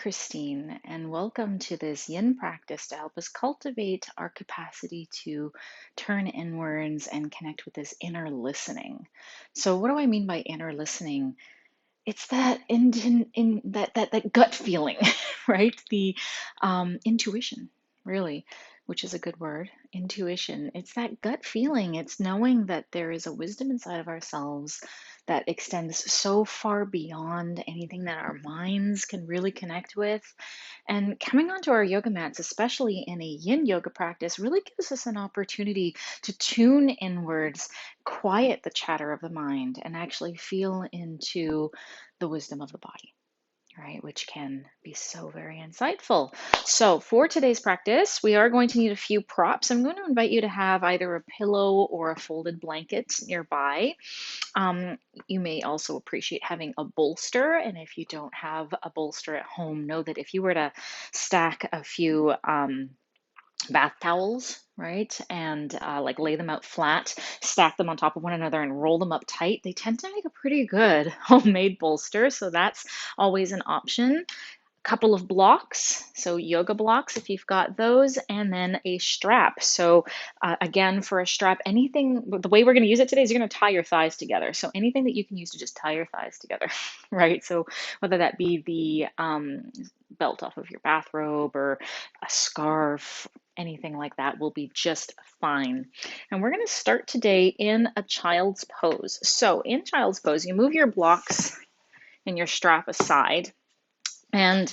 Christine, and welcome to this Yin practice to help us cultivate our capacity to turn inwards and connect with this inner listening. So, what do I mean by inner listening? It's that that gut feeling, right? The intuition, really, which is a good word. Intuition. It's that gut feeling. It's knowing that there is a wisdom inside of ourselves that extends so far beyond anything that our minds can really connect with. And coming onto our yoga mats, especially in a yin yoga practice, really gives us an opportunity to tune inwards, quiet the chatter of the mind, and actually feel into the wisdom of the body, right? Which can be so very insightful. So, for today's practice, we are going to need a few props. I'm going to invite you to have either a pillow or a folded blanket nearby. Um, you may also appreciate having a bolster. And if you don't have a bolster at home, know that if you were to stack a few bath towels, right, and like lay them out flat, stack them on top of one another, and roll them up tight, they tend to make a pretty good homemade bolster. So that's always an option. Couple of blocks, so yoga blocks if you've got those, and then a strap. So again, for a strap, anything, the way we're going to use it today is you're going to tie your thighs together. So anything that you can use to just tie your thighs together, right? So whether that be the belt off of your bathrobe or a scarf, anything like that will be just fine. And we're going to start today in a child's pose. So in child's pose, you move your blocks and your strap aside. And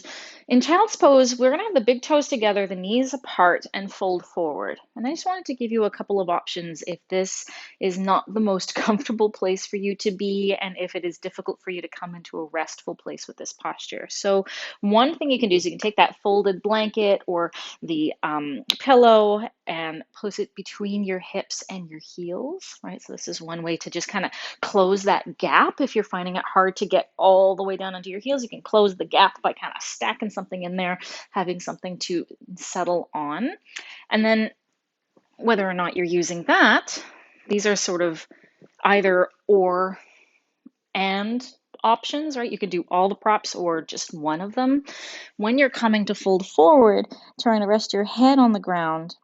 in child's pose, we're going to have the big toes together, the knees apart, and fold forward. And I just wanted to give you a couple of options if this is not the most comfortable place for you to be, and if it is difficult for you to come into a restful place with this posture. So one thing you can do is you can take that folded blanket or the pillow and place it between your hips and your heels, right? So this is one way to just kind of close that gap. If you're finding it hard to get all the way down onto your heels, you can close the gap by kind of stacking something in there, having something to settle on. And then whether or not you're using that, these are sort of either or and options, right? You could do all the props or just one of them. When you're coming to fold forward, trying to rest your head on the ground,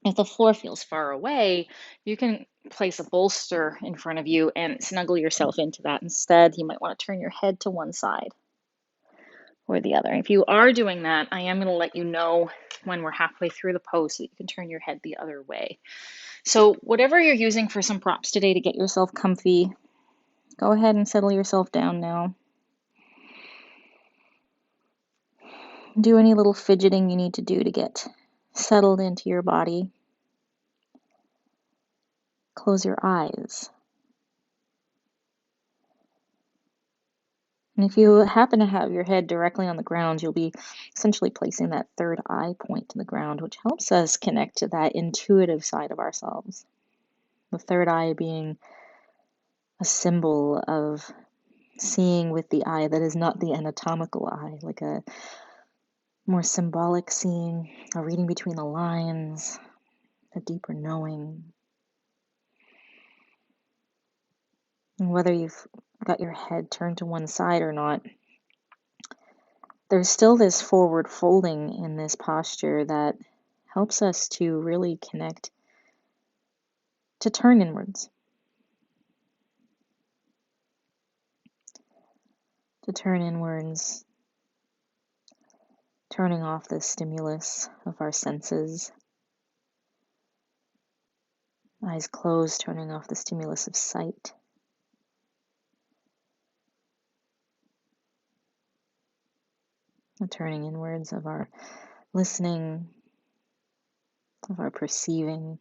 if the floor feels far away, you can place a bolster in front of you and snuggle yourself into that instead. You might want to turn your head to one side or the other. If you are doing that, I am going to let you know when we're halfway through the pose so that you can turn your head the other way. So whatever you're using for some props today to get yourself comfy, go ahead and settle yourself down now. Do any little fidgeting you need to do to get settled into your body. Close your eyes. And if you happen to have your head directly on the ground, you'll be essentially placing that third eye point to the ground, which helps us connect to that intuitive side of ourselves. The third eye being a symbol of seeing with the eye that is not the anatomical eye, like a more symbolic seeing, a reading between the lines, a deeper knowing. And whether you've got your head turned to one side or not, there's still this forward folding in this posture that helps us to really connect to turn inwards, turning off the stimulus of our senses, eyes closed, turning off the stimulus of sight. The turning inwards of our listening, of our perceiving.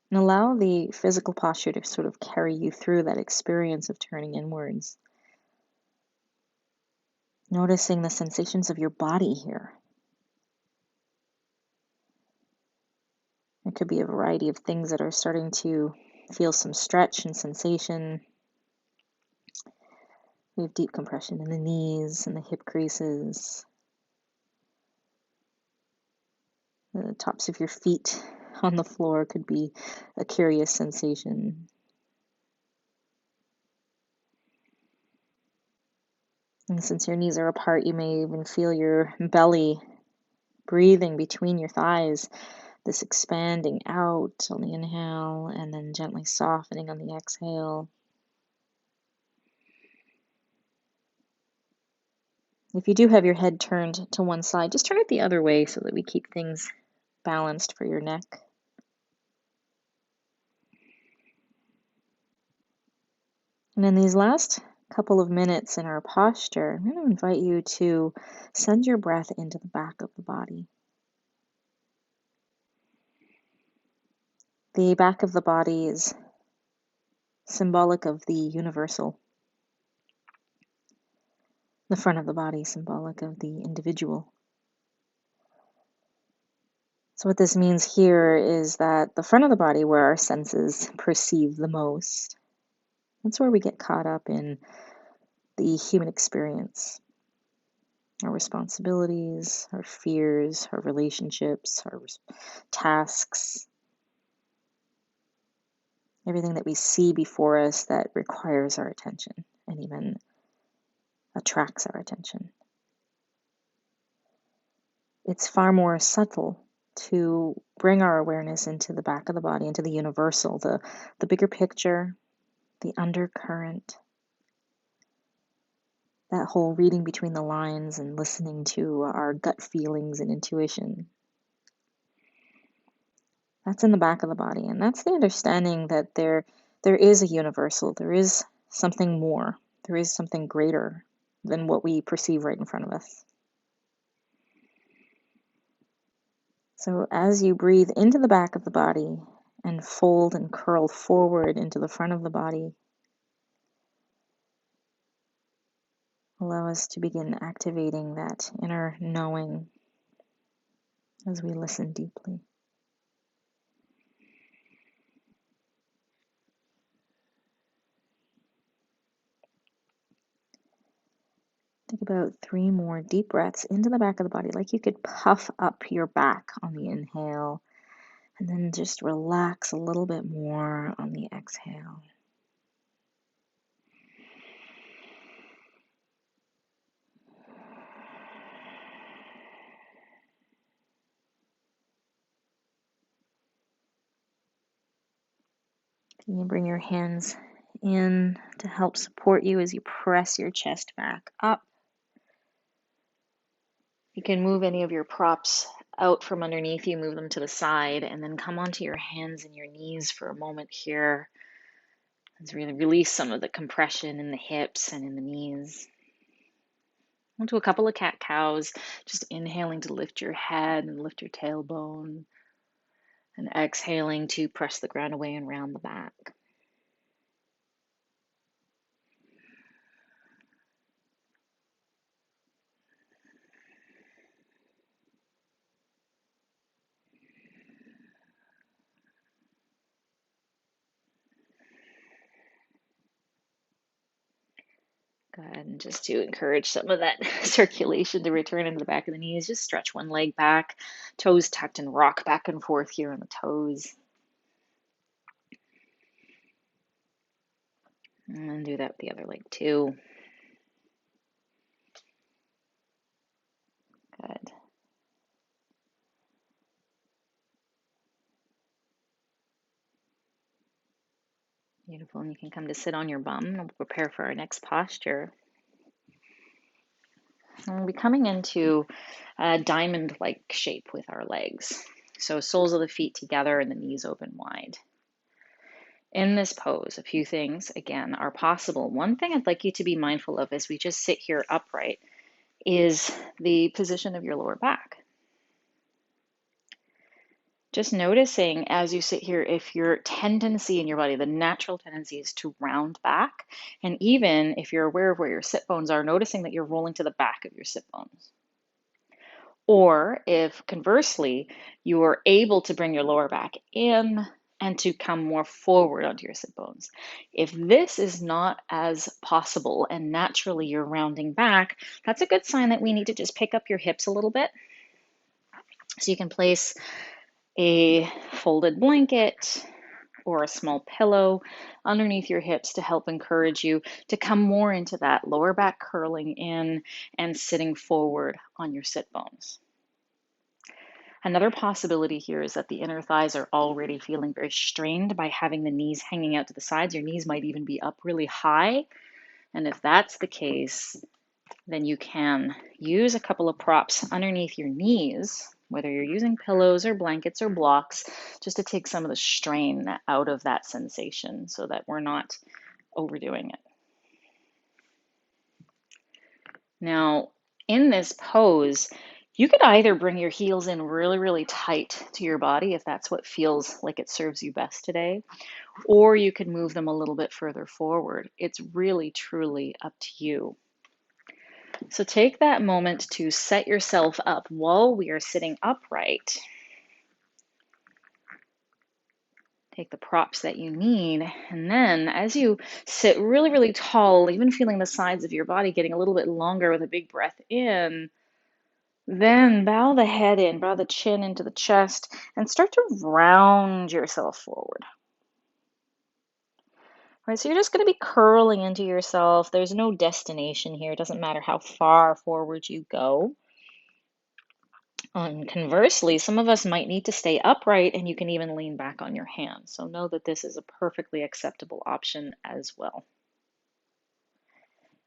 And allow the physical posture to sort of carry you through that experience of turning inwards. Noticing the sensations of your body here. It could be a variety of things that are starting to feel some stretch and sensation. We have deep compression in the knees and the hip creases. The tops of your feet on the floor could be a curious sensation. And since your knees are apart, you may even feel your belly breathing between your thighs, this expanding out on the inhale and then gently softening on the exhale. If you do have your head turned to one side, just turn it the other way so that we keep things balanced for your neck. And in these last couple of minutes in our posture, I'm going to invite you to send your breath into the back of the body. The back of the body is symbolic of the universal. The front of the body is symbolic of the individual. So what this means here is that the front of the body, where our senses perceive the most, that's where we get caught up in the human experience. Our responsibilities, our fears, our relationships, our tasks, everything that we see before us that requires our attention and even attracts our attention. It's far more subtle to bring our awareness into the back of the body, into the universal, the bigger picture, the undercurrent, that whole reading between the lines and listening to our gut feelings and intuition. That's in the back of the body, and that's the understanding that there is a universal, there is something more, there is something greater than what we perceive right in front of us. So as you breathe into the back of the body and fold and curl forward into the front of the body, allow us to begin activating that inner knowing as we listen deeply. Take about 3 more deep breaths into the back of the body, like you could puff up your back on the inhale, and then just relax a little bit more on the exhale. You can bring your hands in to help support you as you press your chest back up. You can move any of your props out from underneath you, move them to the side, and then come onto your hands and your knees for a moment here. Let's really release some of the compression in the hips and in the knees. Onto a couple of cat-cows, just inhaling to lift your head and lift your tailbone, and exhaling to press the ground away and round the back. Good. And just to encourage some of that circulation to return into the back of the knees, just stretch one leg back, toes tucked, and rock back and forth here on the toes. And then do that with the other leg too. Good. Beautiful. And you can come to sit on your bum and we'll prepare for our next posture. And we'll be coming into a diamond-like shape with our legs. So soles of the feet together and the knees open wide. In this pose, a few things, again, are possible. One thing I'd like you to be mindful of as we just sit here upright is the position of your lower back. Just noticing as you sit here if your tendency in your body, the natural tendency is to round back. And even if you're aware of where your sit bones are, noticing that you're rolling to the back of your sit bones. Or if conversely, you are able to bring your lower back in and to come more forward onto your sit bones. If this is not as possible and naturally you're rounding back, that's a good sign that we need to just pick up your hips a little bit. So you can place a folded blanket or a small pillow underneath your hips to help encourage you to come more into that lower back curling in and sitting forward on your sit bones. Another possibility here is that the inner thighs are already feeling very strained by having the knees hanging out to the sides. Your knees might even be up really high. And if that's the case, then you can use a couple of props underneath your knees, whether you're using pillows or blankets or blocks, just to take some of the strain out of that sensation so that we're not overdoing it. Now, in this pose, you could either bring your heels in really, really tight to your body if that's what feels like it serves you best today, or you could move them a little bit further forward. It's really, truly up to you. So take that moment to set yourself up while we are sitting upright. Take the props that you need, and then as you sit really, really tall, even feeling the sides of your body getting a little bit longer with a big breath in, then bow the head in, bow the chin into the chest, and start to round yourself forward. All right, so you're just going to be curling into yourself. There's no destination here. It doesn't matter how far forward you go. Conversely, some of us might need to stay upright, and you can even lean back on your hands. So know that this is a perfectly acceptable option as well.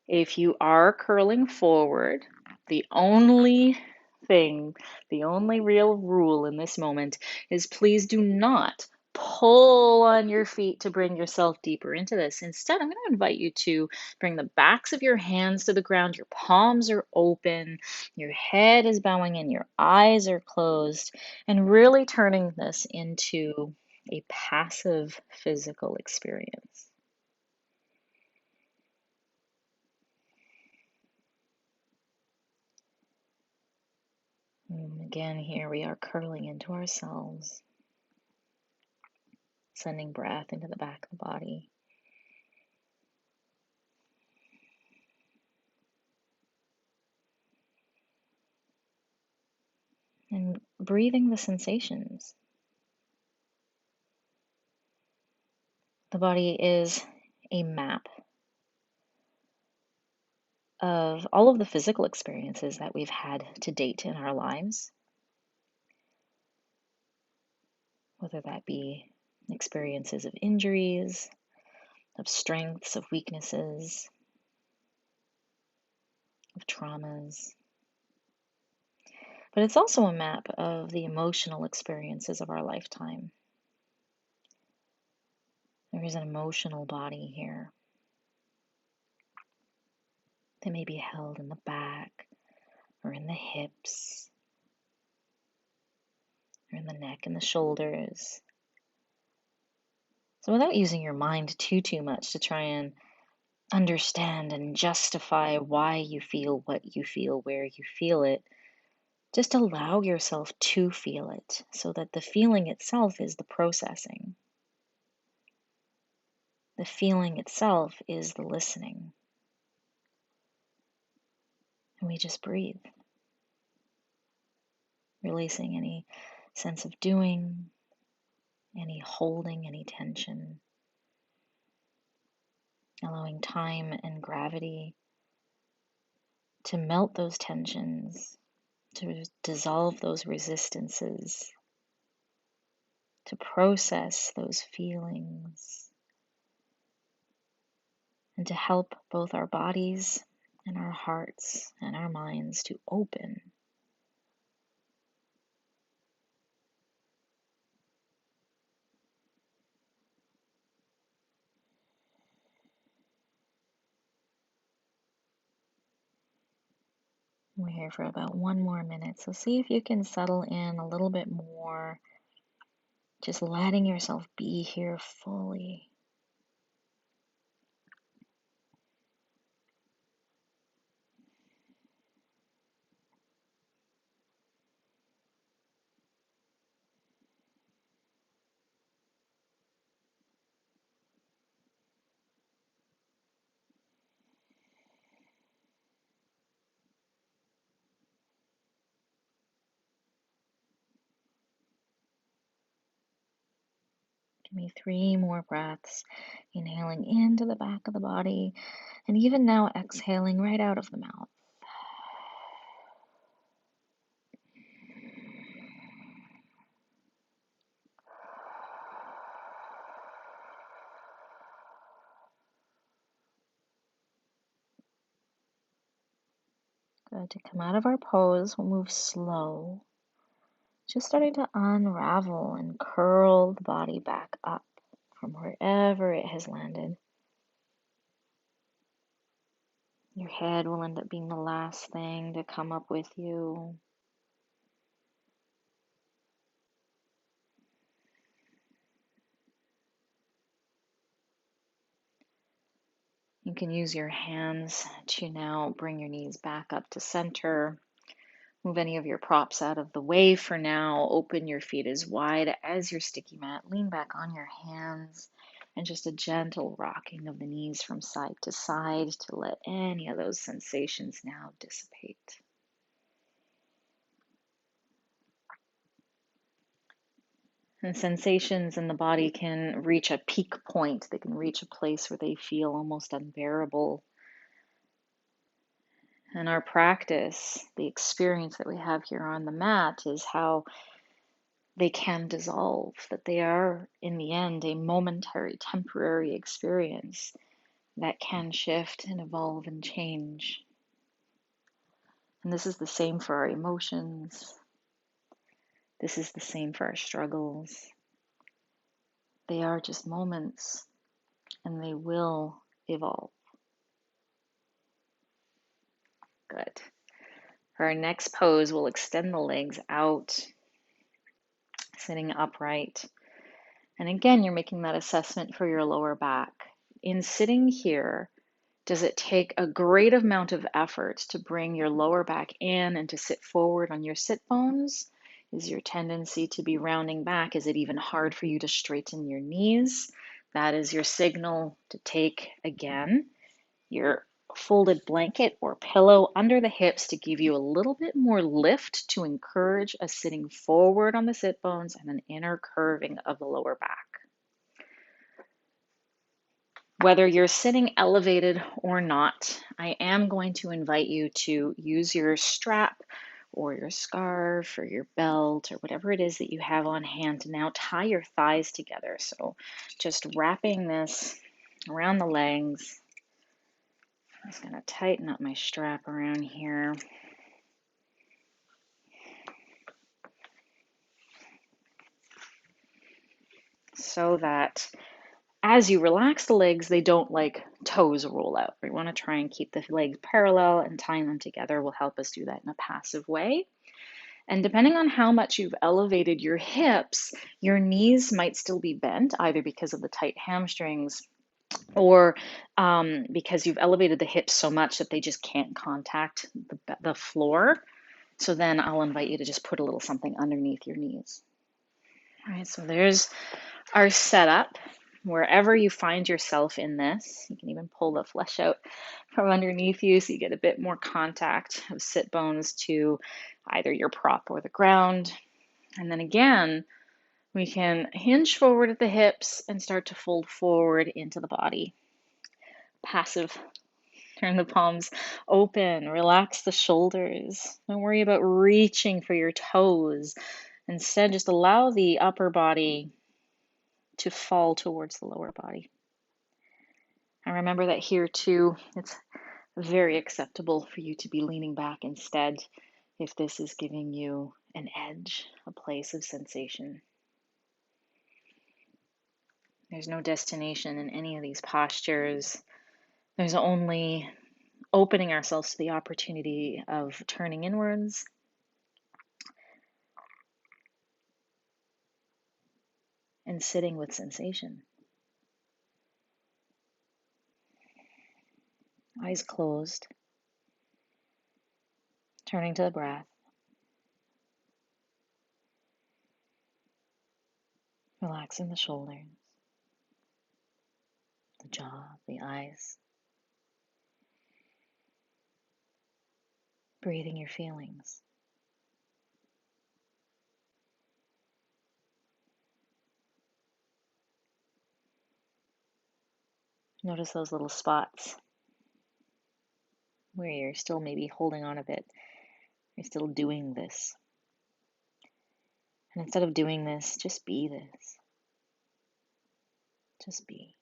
If you are curling forward, the only thing, the only real rule in this moment is please do not pull on your feet to bring yourself deeper into this. Instead, I'm going to invite you to bring the backs of your hands to the ground. Your palms are open, your head is bowing in, your eyes are closed, and really turning this into a passive physical experience. And again, here we are curling into ourselves, sending breath into the back of the body. And breathing the sensations. The body is a map of all of the physical experiences that we've had to date in our lives, whether that be experiences of injuries, of strengths, of weaknesses, of traumas. But it's also a map of the emotional experiences of our lifetime. There is an emotional body here. They may be held in the back or in the hips or in the neck and the shoulders. So without using your mind too much to try and understand and justify why you feel what you feel, where you feel it, just allow yourself to feel it so that the feeling itself is the processing. The feeling itself is the listening. And we just breathe, releasing any sense of doing, any holding, any tension, allowing time and gravity to melt those tensions, to dissolve those resistances, to process those feelings, and to help both our bodies and our hearts and our minds to open. We're here for about 1 more minute, so see if you can settle in a little bit more, just letting yourself be here fully. me 3 more breaths, inhaling into the back of the body, and even now exhaling right out of the mouth. Good. To come out of our pose, we'll move slow, just starting to unravel and curl the body back up from wherever it has landed. Your head will end up being the last thing to come up with you. You can use your hands to now bring your knees back up to center. Move any of your props out of the way for now. Open your feet as wide as your sticky mat. Lean back on your hands and just a gentle rocking of the knees from side to side to let any of those sensations now dissipate. And sensations in the body can reach a peak point. They can reach a place where they feel almost unbearable. And our practice, the experience that we have here on the mat, is how they can dissolve, that they are, in the end, a momentary, temporary experience that can shift and evolve and change. And this is the same for our emotions. This is the same for our struggles. They are just moments, and they will evolve. Good. For our next pose, we'll extend the legs out, sitting upright. And again, you're making that assessment for your lower back. In sitting here, does it take a great amount of effort to bring your lower back in and to sit forward on your sit bones? Is your tendency to be rounding back? Is it even hard for you to straighten your knees? That is your signal to take, again, your folded blanket or pillow under the hips to give you a little bit more lift to encourage a sitting forward on the sit bones and an inner curving of the lower back. Whether you're sitting elevated or not, I am going to invite you to use your strap or your scarf or your belt or whatever it is that you have on hand to now tie your thighs together. So just wrapping this around the legs. I'm just going to tighten up my strap around here. So that as you relax the legs, they don't like toes roll out. We want to try and keep the legs parallel, and tying them together will help us do that in a passive way. And depending on how much you've elevated your hips, your knees might still be bent, either because of the tight hamstrings or because you've elevated the hips so much that they just can't contact the floor. So then I'll invite you to just put a little something underneath your knees. All right, so there's our setup. Wherever you find yourself in this, you can even pull the flesh out from underneath you so you get a bit more contact of sit bones to either your prop or the ground. And then again, we can hinge forward at the hips and start to fold forward into the body. Passive. Turn the palms open, relax the shoulders. Don't worry about reaching for your toes. Instead, just allow the upper body to fall towards the lower body. And remember that here too, it's very acceptable for you to be leaning back instead if this is giving you an edge, a place of sensation. There's no destination in any of these postures. There's only opening ourselves to the opportunity of turning inwards and sitting with sensation. Eyes closed, turning to the breath, relaxing the shoulders, the jaw, the eyes, breathing your feelings. Notice those little spots where you're still maybe holding on a bit. You're still doing this. And instead of doing this, just be this. Just be.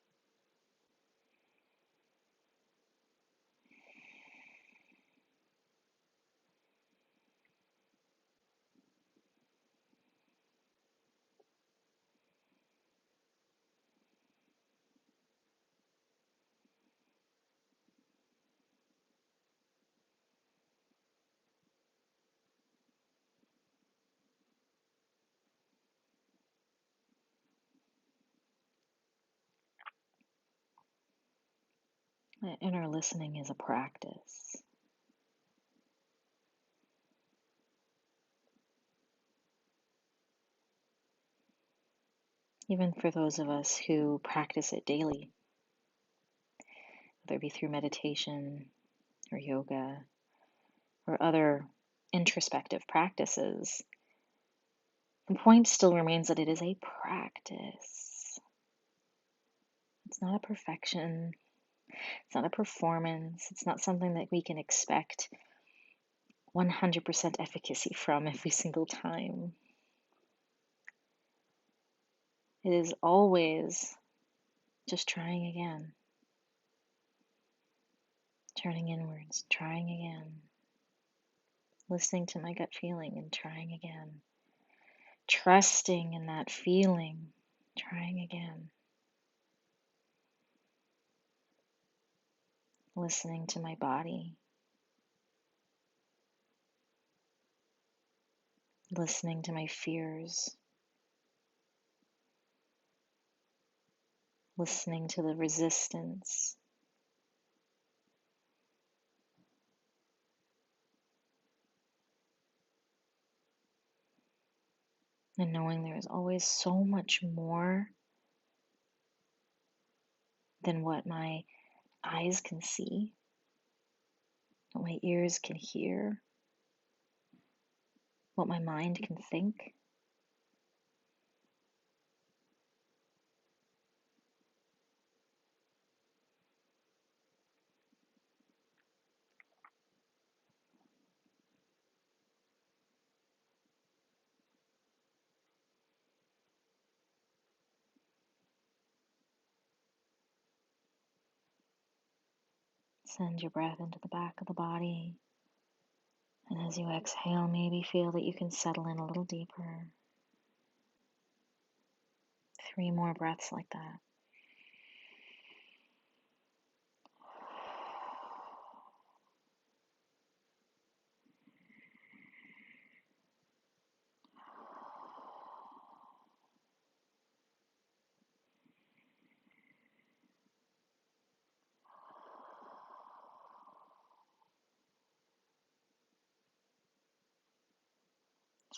Inner listening is a practice. Even for those of us who practice it daily, whether it be through meditation or yoga or other introspective practices, the point still remains that it is a practice. It's not a perfection. It's not a performance. It's not something that we can expect 100% efficacy from every single time. It is always just trying again, turning inwards, trying again, listening to my gut feeling and trying again, trusting in that feeling, trying again, listening to my body, listening to my fears, listening to the resistance, and knowing there is always so much more than what my eyes can see, what my ears can hear, what my mind can think. Send your breath into the back of the body. And as you exhale, maybe feel that you can settle in a little deeper. 3 more breaths like that.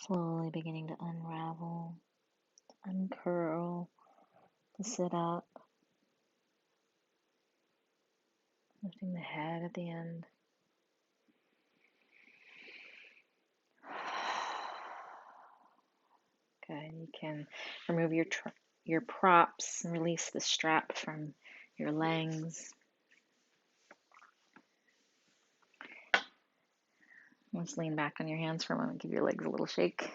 Slowly beginning to unravel, uncurl, to sit up, lifting the head at the end. Good. You can remove your props and release the strap from your legs. Let's lean back on your hands for a moment. Give your legs a little shake.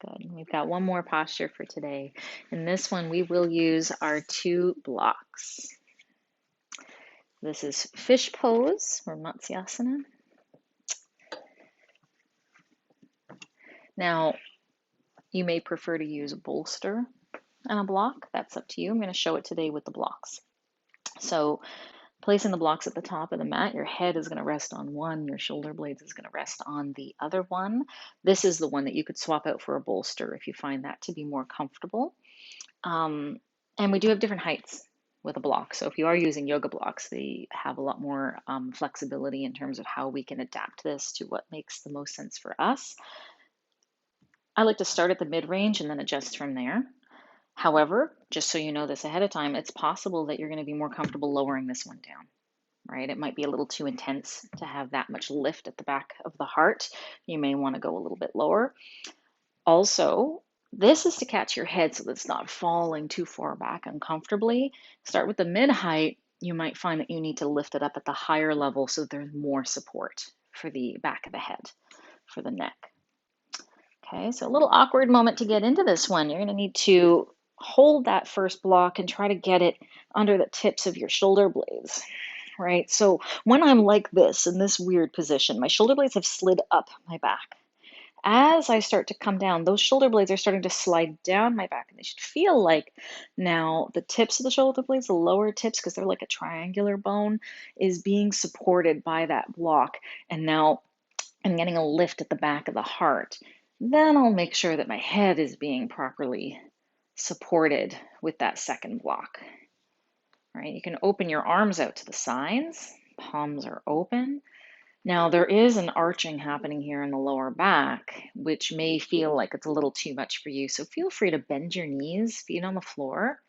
Good. We've got one more posture for today. In this one, we will use our 2 blocks. This is fish pose or Matsyasana. Now, you may prefer to use a bolster and a block. That's up to you. I'm going to show it today with the blocks. So, placing the blocks at the top of the mat, your head is going to rest on one, your shoulder blades is going to rest on the other one. This is the one that you could swap out for a bolster if you find that to be more comfortable. And we do have different heights with a block. So if you are using yoga blocks, they have a lot more flexibility in terms of how we can adapt this to what makes the most sense for us. I like to start at the mid-range and then adjust from there. However, just so you know this ahead of time, it's possible that you're going to be more comfortable lowering this one down, right? It might be a little too intense to have that much lift at the back of the heart. You may want to go a little bit lower. Also, This is to catch your head so that it's not falling too far back uncomfortably. Start with the mid height. You might find that you need to lift it up at the higher level so there's more support for the back of the head, for the neck. Okay, so a little awkward moment to get into this one. You're going to need to hold that first block and try to get it under the tips of your shoulder blades, right? So when I'm like this, in this weird position, my shoulder blades have slid up my back. As I start to come down, those shoulder blades are starting to slide down my back, and they should feel like now the tips of the shoulder blades, the lower tips, because they're like a triangular bone, is being supported by that block. And now I'm getting a lift at the back of the heart. Then I'll make sure that my head is being properly supported with that second block. Right? You can open your arms out to the sides, palms are open. Now, there is an arching happening here in the lower back, which may feel like it's a little too much for you. So feel free to bend your knees, feet on the floor,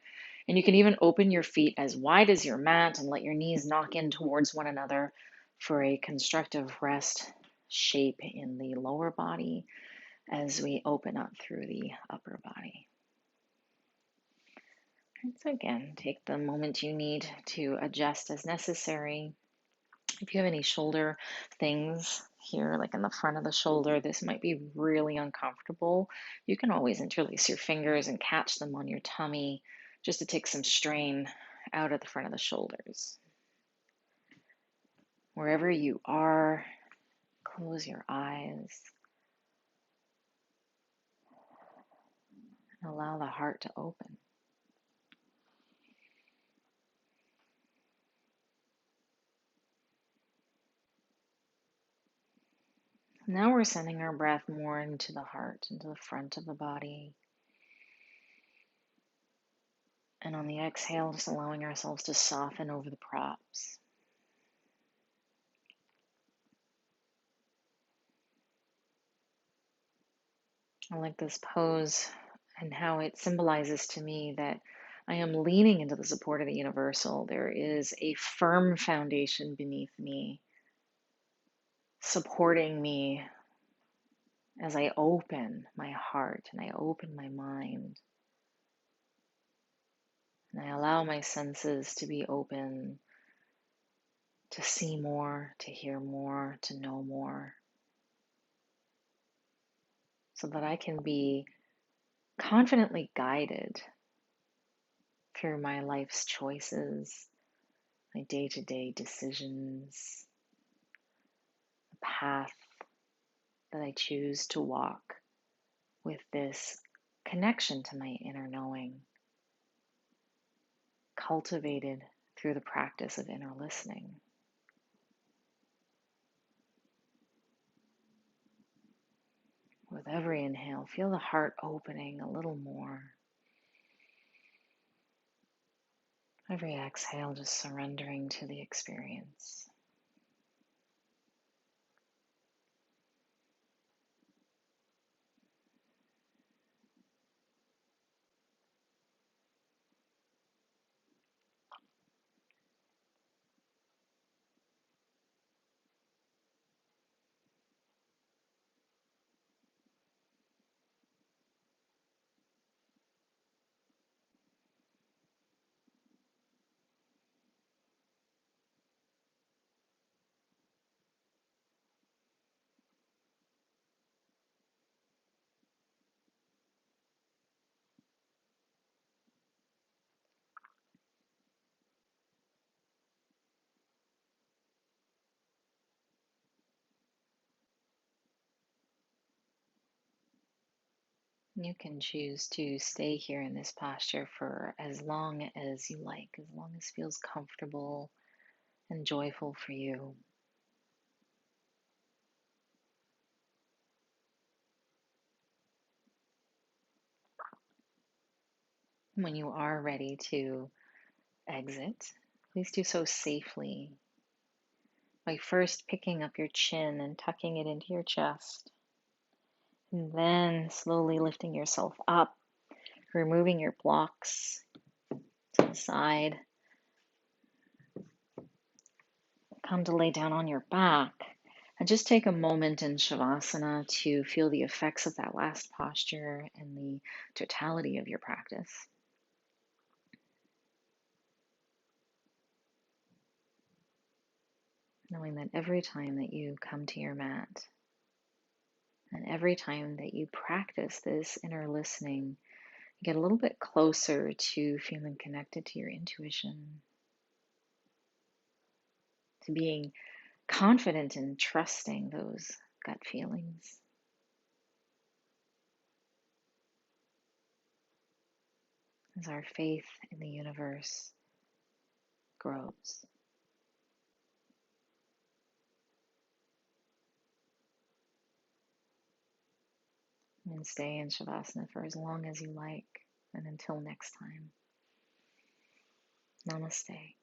and you can even open your feet as wide as your mat and let your knees knock in towards one another for a constructive rest shape in the lower body as we open up through the upper body. And so again, take the moment you need to adjust as necessary. If you have any shoulder things here, like in the front of the shoulder, this might be really uncomfortable. You can always interlace your fingers and catch them on your tummy just to take some strain out of the front of the shoulders. Wherever you are, close your eyes and allow the heart to open. Now we're sending our breath more into the heart, into the front of the body. And on the exhale, just allowing ourselves to soften over the props. I like this pose and how it symbolizes to me that I am leaning into the support of the universal. There is a firm foundation beneath me, supporting me as I open my heart and I open my mind. And I allow my senses to be open, to see more, to hear more, to know more, so that I can be confidently guided through my life's choices, my day-to-day decisions, the path that I choose to walk with this connection to my inner knowing, cultivated through the practice of inner listening. With every inhale, feel the heart opening a little more. Every exhale, just surrendering to the experience. You can choose to stay here in this posture for as long as you like, as long as feels comfortable and joyful for you. When you are ready to exit, please do so safely by first picking up your chin and tucking it into your chest, and then slowly lifting yourself up, removing your blocks to the side. Come to lay down on your back And just take a moment in Shavasana to feel the effects of that last posture and the totality of your practice. Knowing that every time that you come to your mat and every time that you practice this inner listening, you get a little bit closer to feeling connected to your intuition, to being confident and trusting those gut feelings as our faith in the universe grows. And stay in Shavasana for as long as you like. And until next time, namaste.